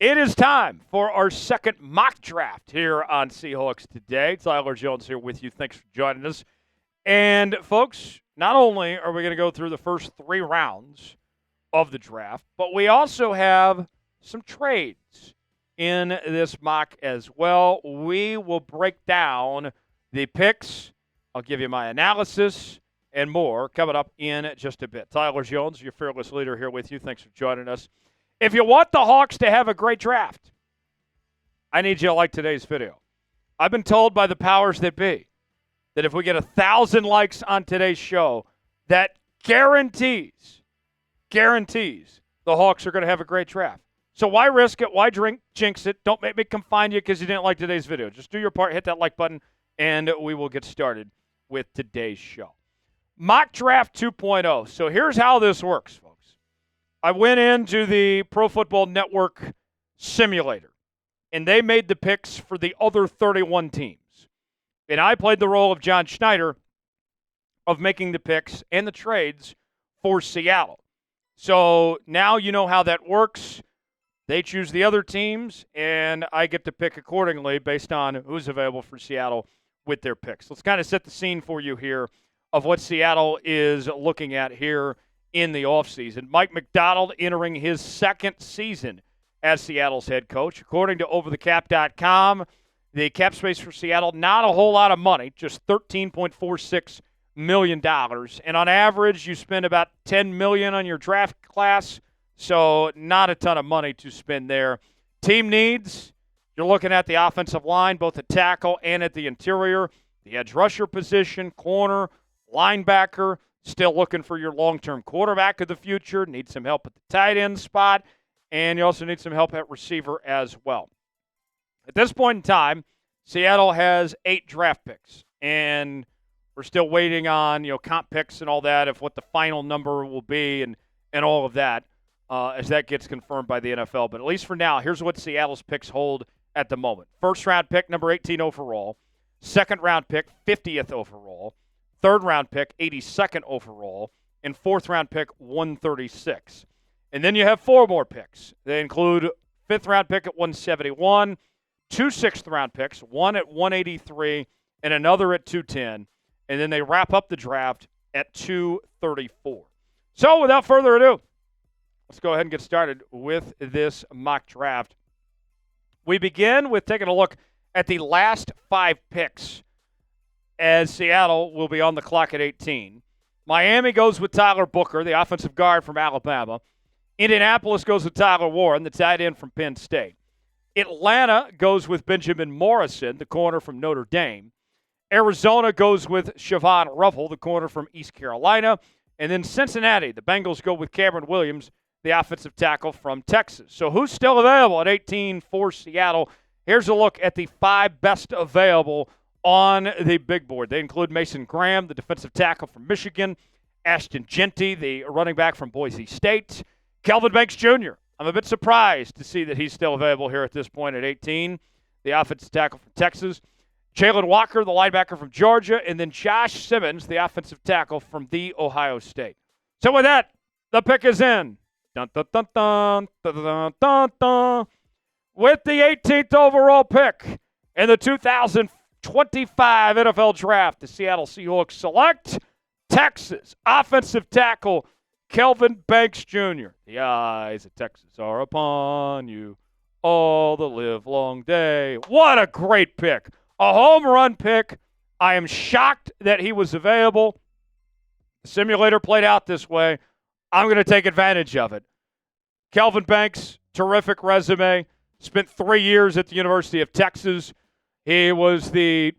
It is time for our second mock draft here on Seahawks Today. Tyler Jones here with you. Thanks for joining us. And, folks, not only are we going to go through the first 3 rounds of the draft, but we also have some trades in this mock as well. We will break down the picks. I'll give you my analysis and more coming up in just a bit. Tyler Jones, your fearless leader, here with you. Thanks for joining us. If you want the Hawks to have a great draft, I need you to like today's video. I've been told by the powers that be that if we get 1,000 likes on today's show, that guarantees the Hawks are going to have a great draft. So why risk it? Why jinx it? Don't make me come find you because you didn't like today's video. Just do your part, hit that like button, and we will get started with today's show. Mock Draft 2.0. So here's how this works, folks. I went into the Pro Football Network simulator, and they made the picks for the other 31 teams. And I played the role of John Schneider of making the picks and the trades for Seattle. So now you know how that works. They choose the other teams, and I get to pick accordingly based on who's available for Seattle with their picks. Let's kind of set the scene for you here of what Seattle is looking at here in the offseason. Mike Macdonald entering his second season as Seattle's head coach. According to overthecap.com, the cap space for Seattle, not a whole lot of money, just $13.46 million. And on average, you spend about $10 million on your draft class, so not a ton of money to spend there. Team needs, you're looking at the offensive line, both at tackle and at the interior, the edge rusher position, corner, linebacker, still looking for your long-term quarterback of the future, need some help at the tight end spot, and you also need some help at receiver as well. At this point in time, Seattle has 8 draft picks, and we're still waiting on, comp picks and all that of what the final number will be and all of that as that gets confirmed by the NFL. But at least for now, here's what Seattle's picks hold at the moment. First-round pick, number 18 overall. Second-round pick, 50th overall. Third-round pick, 82nd overall. And fourth-round pick, 136. And then you have 4 more picks. They include fifth-round pick at 171, 2 sixth-round picks, one at 183, and another at 210. And then they wrap up the draft at 234. So without further ado, let's go ahead and get started with this mock draft. We begin with taking a look at the last 5 picks as Seattle will be on the clock at 18. Miami goes with Tyler Booker, the offensive guard from Alabama. Indianapolis goes with Tyler Warren, the tight end from Penn State. Atlanta goes with Benjamin Morrison, the corner from Notre Dame. Arizona goes with Siobhan Ruffle, the corner from East Carolina. And then Cincinnati, the Bengals go with Cameron Williams, the offensive tackle from Texas. So who's still available at 18 for Seattle? Here's a look at the 5 best available on the big board. They include Mason Graham, the defensive tackle from Michigan, Ashton Genty, the running back from Boise State, Kelvin Banks Jr. I'm a bit surprised to see that he's still available here at this point at 18, the offensive tackle from Texas, Jalen Walker, the linebacker from Georgia, and then Josh Simmons, the offensive tackle from The Ohio State. So with that, the pick is in. Dun, dun, dun, dun, dun, dun, dun, dun. With the 18th overall pick in the 2025 NFL Draft, the Seattle Seahawks select Texas offensive tackle Kelvin Banks Jr. The eyes of Texas are upon you all the livelong day. What a great pick. A home run pick. I am shocked that he was available. The simulator played out this way. I'm going to take advantage of it. Kelvin Banks, terrific resume. Spent 3 years at the University of Texas. He was the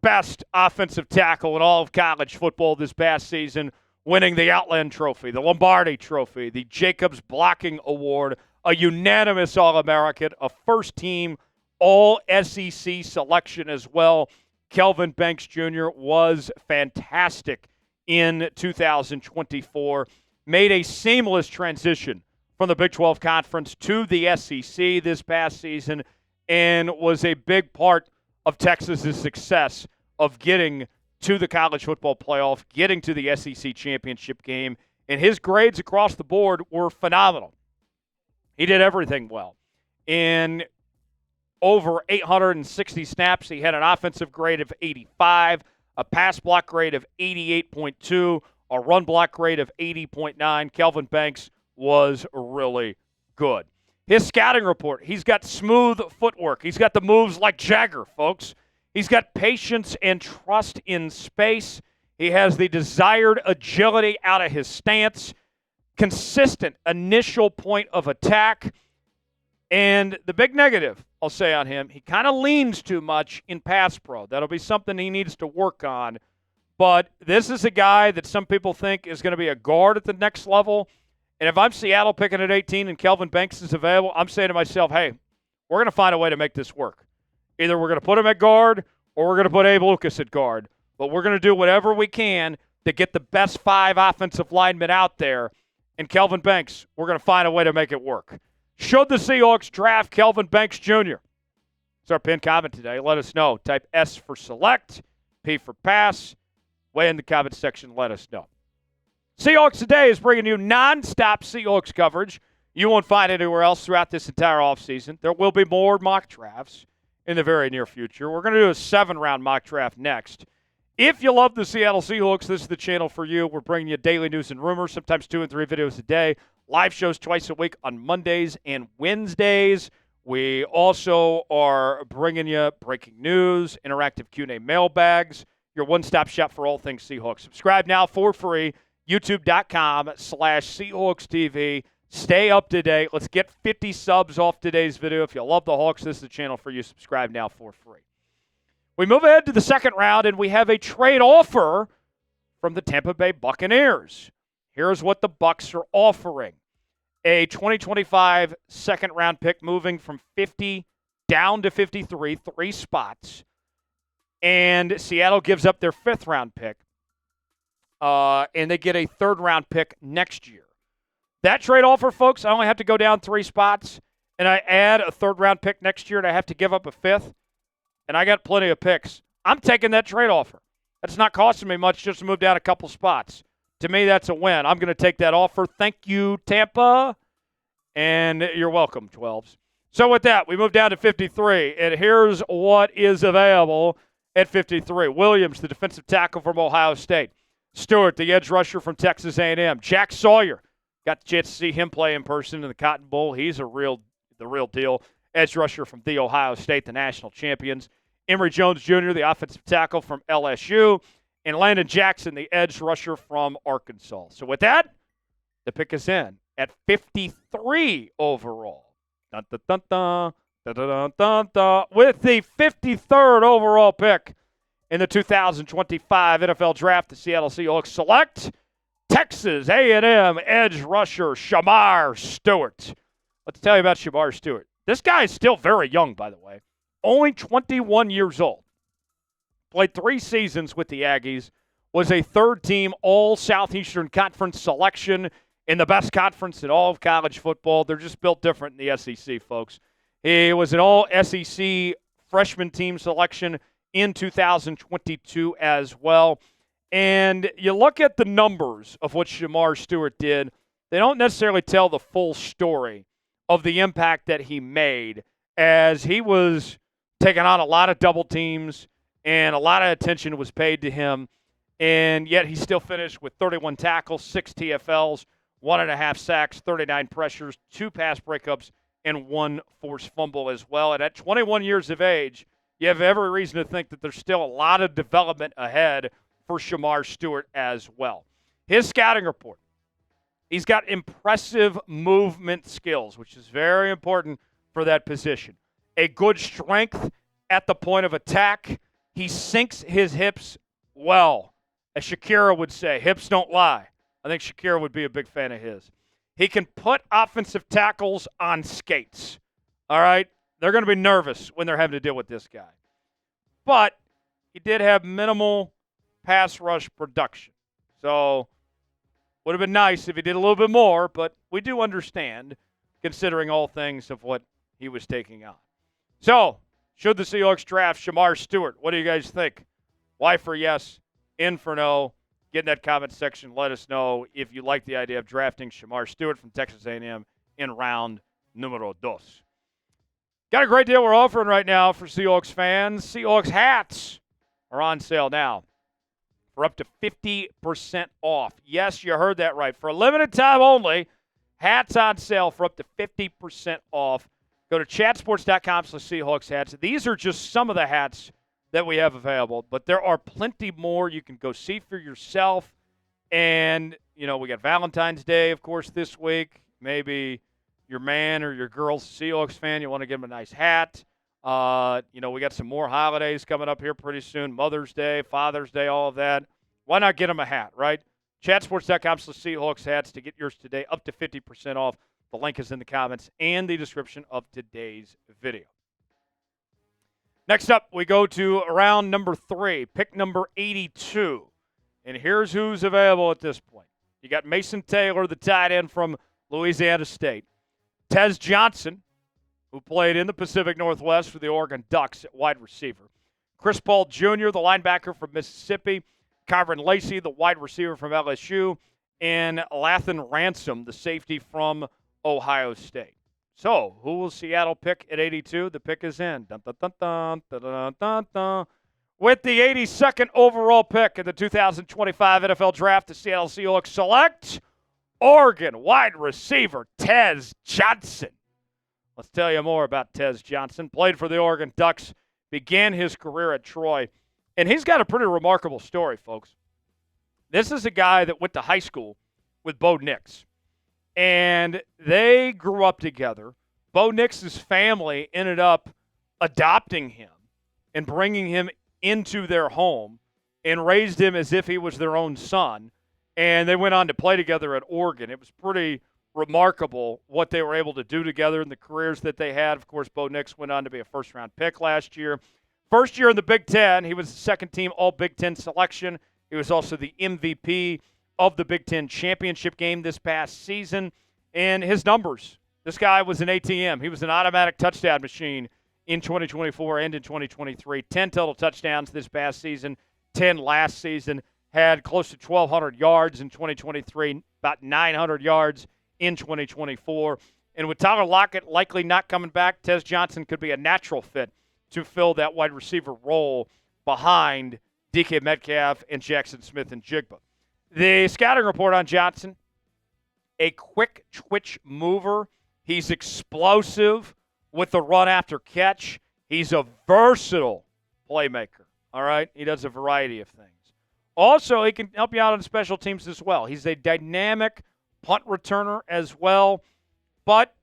best offensive tackle in all of college football this past season, winning the Outland Trophy, the Lombardi Trophy, the Jacobs Blocking Award, a unanimous All-American, a first-team All-SEC selection as well. Kelvin Banks Jr. was fantastic in 2024, made a seamless transition from the Big 12 Conference to the SEC this past season, and was a big part of Texas's success of getting to the college football playoff, getting to the SEC championship game, and his grades across the board were phenomenal. He did everything well. in over 860 snaps. He had an offensive grade of 85, a pass block grade of 88.2, a run block grade of 80.9. Kelvin Banks was really good. His scouting report, he's got smooth footwork. He's got the moves like Jagger, folks. He's got patience and trust in space. He has the desired agility out of his stance, consistent initial point of attack. And the big negative, I'll say on him, he kind of leans too much in pass pro. That'll be something he needs to work on. But this is a guy that some people think is going to be a guard at the next level. And if I'm Seattle picking at 18 and Kelvin Banks is available, I'm saying to myself, hey, we're going to find a way to make this work. Either we're going to put him at guard or we're going to put Abe Lucas at guard. But we're going to do whatever we can to get the best 5 offensive linemen out there. And Kelvin Banks, we're going to find a way to make it work. Should the Seahawks draft Kelvin Banks Jr.? It's our pinned comment today. Let us know. Type S for select, P for pass. Way in the comment section, let us know. Seahawks Today is bringing you nonstop Seahawks coverage you won't find anywhere else throughout this entire offseason. There will be more mock drafts in the very near future. We're going to do a 7-round mock draft next. If you love the Seattle Seahawks, this is the channel for you. We're bringing you daily news and rumors, sometimes 2 and 3 videos a day. Live shows twice a week on Mondays and Wednesdays. We also are bringing you breaking news, interactive Q&A mailbags, your one-stop shop for all things Seahawks. Subscribe now for free, youtube.com/Seahawks TV. Stay up to date. Let's get 50 subs off today's video. If you love the Hawks, this is the channel for you. Subscribe now for free. We move ahead to the second round, and we have a trade offer from the Tampa Bay Buccaneers. Here's what the Bucs are offering. A 2025 second-round pick moving from 50 down to 53, 3 spots. And Seattle gives up their 5th-round pick, and they get a 3rd-round pick next year. That trade offer, folks, I only have to go down 3 spots, and I add a 3rd-round pick next year, and I have to give up a 5th, and I got plenty of picks. I'm taking that trade offer. That's not costing me much just to move down a couple spots. To me, that's a win. I'm going to take that offer. Thank you, Tampa. And you're welcome, 12s. So with that, we move down to 53. And here's what is available at 53. Williams, the defensive tackle from Ohio State. Stewart, the edge rusher from Texas A&M. Jack Sawyer. Got the chance to see him play in person in the Cotton Bowl. He's the real deal. Edge rusher from the Ohio State, the national champions. Emory Jones Jr., the offensive tackle from LSU. And Landon Jackson, the edge rusher from Arkansas. So with that, the pick is in at 53 overall. Dun, dun, dun, dun, dun, dun, dun, dun. With the 53rd overall pick in the 2025 NFL Draft, the Seattle Seahawks select Texas A&M edge rusher Shemar Stewart. Let's tell you about Shemar Stewart. This guy is still very young, by the way. Only 21 years old. Played 3 seasons with the Aggies, was a 3rd-team All-Southeastern Conference selection in the best conference in all of college football. They're just built different in the SEC, folks. He was an All-SEC freshman team selection in 2022 as well. And you look at the numbers of what Shemar Stewart did, they don't necessarily tell the full story of the impact that he made, as he was taking on a lot of double teams, and a lot of attention was paid to him, and yet he still finished with 31 tackles, 6 TFLs, 1.5 sacks, 39 pressures, 2 pass breakups, and 1 forced fumble as well. And at 21 years of age, you have every reason to think that there's still a lot of development ahead for Shemar Stewart as well. His scouting report, he's got impressive movement skills, which is very important for that position. A good strength at the point of attack. He sinks his hips well. As Shakira would say, hips don't lie. I think Shakira would be a big fan of his. He can put offensive tackles on skates. All right? They're going to be nervous when they're having to deal with this guy. But he did have minimal pass rush production. So would have been nice if he did a little bit more, but we do understand, considering all things of what he was taking on. So, should the Seahawks draft Shemar Stewart? What do you guys think? Y for yes, in for no. Get in that comment section. Let us know if you like the idea of drafting Shemar Stewart from Texas A&M in round numero 2. Got a great deal we're offering right now for Seahawks fans. Seahawks hats are on sale now for up to 50% off. Yes, you heard that right. For a limited time only, hats on sale for up to 50% off. Go to chatsports.com/Seahawks hats. These are just some of the hats that we have available, but there are plenty more you can go see for yourself. And, we got Valentine's Day, of course, this week. Maybe your man or your girl's a Seahawks fan. You want to give them a nice hat. We got some more holidays coming up here pretty soon. Mother's Day, Father's Day, all of that. Why not get them a hat, right? Chatsports.com/Seahawks hats to get yours today, up to 50% off. The link is in the comments and the description of today's video. Next up, we go to round number 3, pick number 82. And here's who's available at this point. You got Mason Taylor, the tight end from Louisiana State. Tez Johnson, who played in the Pacific Northwest for the Oregon Ducks at wide receiver. Chris Paul Jr., the linebacker from Mississippi. Kyron Lacey, the wide receiver from LSU. And Lathan Ransom, the safety from Ohio State. So, who will Seattle pick at 82? The pick is in. Dun, dun, dun, dun, dun, dun, dun, dun. With the 82nd overall pick in the 2025 NFL Draft, the Seattle Seahawks select Oregon wide receiver Tez Johnson. Let's tell you more about Tez Johnson. Played for the Oregon Ducks, began his career at Troy, and he's got a pretty remarkable story, folks. This is a guy that went to high school with Bo Nix, and they grew up together. Bo Nix's family ended up adopting him and bringing him into their home and raised him as if he was their own son. And they went on to play together at Oregon. It was pretty remarkable what they were able to do together in the careers that they had. Of course, Bo Nix went on to be a first-round pick last year. First year in the Big Ten, he was the second-team All-Big Ten selection. He was also the MVP of the Big Ten championship game this past season. And his numbers, this guy was an ATM. He was an automatic touchdown machine in 2024 and in 2023. 10 total touchdowns this past season, 10 last season. Had close to 1,200 yards in 2023, about 900 yards in 2024. And with Tyler Lockett likely not coming back, Tez Johnson could be a natural fit to fill that wide receiver role behind DK Metcalf and Jackson Smith and Jigba. The scouting report on Johnson, a quick twitch mover. He's explosive with the run after catch. He's a versatile playmaker, all right? He does a variety of things. Also, he can help you out on special teams as well. He's a dynamic punt returner as well. But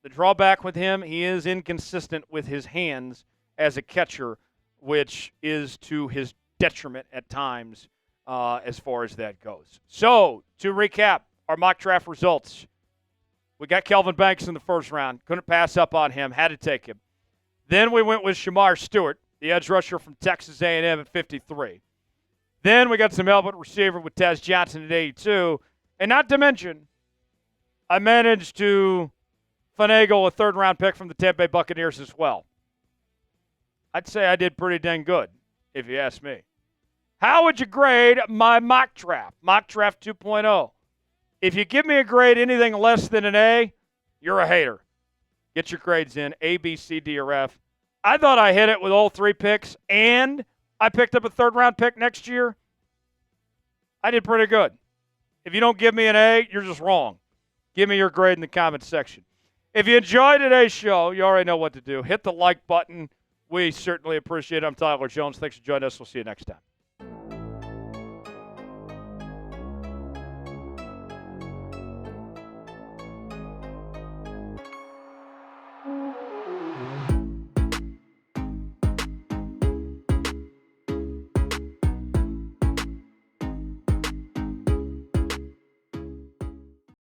the drawback with him, he is inconsistent with his hands as a catcher, which is to his detriment at times as far as that goes. So, to recap our mock draft results, we got Kelvin Banks in the first round. Couldn't pass up on him. Had to take him. Then we went with Shemar Stewart, the edge rusher from Texas A&M at 53. Then we got some help at receiver with Tez Johnson at 82. And not to mention, I managed to finagle a third-round pick from the Tampa Bay Buccaneers as well. I'd say I did pretty dang good, if you ask me. How would you grade my mock draft? Mock draft 2.0. If you give me a grade anything less than an A, you're a hater. Get your grades in, A, B, C, D, or F. I thought I hit it with all 3 picks, and I picked up a third-round pick next year. I did pretty good. If you don't give me an A, you're just wrong. Give me your grade in the comments section. If you enjoyed today's show, you already know what to do. Hit the like button. We certainly appreciate it. I'm Tyler Jones. Thanks for joining us. We'll see you next time.